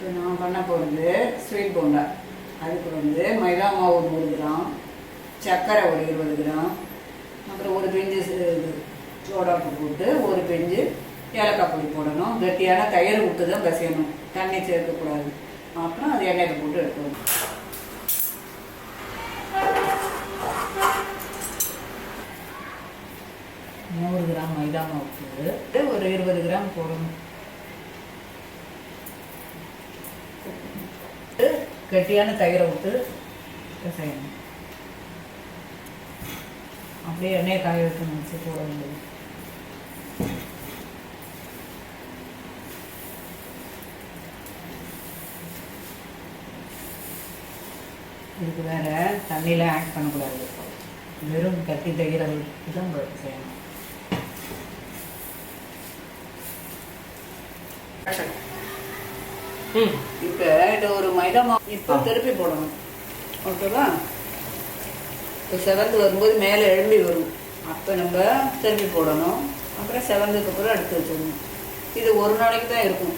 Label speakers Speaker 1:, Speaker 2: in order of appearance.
Speaker 1: இப்போ நான் பண்ண போகிறது ஸ்வீட் போண்டா. அதுக்கு வந்து மைதா மாவு 100 கிராம், சர்க்கரை ஒரு 20 கிராம், அப்புறம் ஒரு பிஞ்சு சோடாப்பு போட்டு ஒரு பிஞ்சு ஏலக்காய் பொடி போடணும். கட்டியான தயிர் விட்டு தான் பிசையணும், தண்ணி சேர்க்கக்கூடாது. அப்புறம் அது எண்ணெயில் போட்டு எடுக்கணும். நூறு கிராம் மைதா மாவு போட்டு ஒரு 20 கிராம் போடணும். கட்டியான தயிரை விட்டு செய்யணும். அப்படியே எண்ணெயை காய வைக்கணும், வச்சு போட வேண்டியது. இதுக்கு வேற தண்ணியெலாம் ஆட் பண்ணக்கூடாது, வெறும் கட்டி தயிரை விட்டு தான் செய்யணும். இப்போ இது ஒரு மைதா மாவு இப்போ திருப்பி போடணும். ஓகேவா? இப்போ செவந்து வரும்போது மேலே எழும்பி வரும், அப்போ நம்ம திருப்பி போடணும். அப்புறம் செவந்ததுக்கு அப்புறம் எடுத்து வச்சிடணும். இது ஒரு நாளைக்கு தான் இருக்கும்.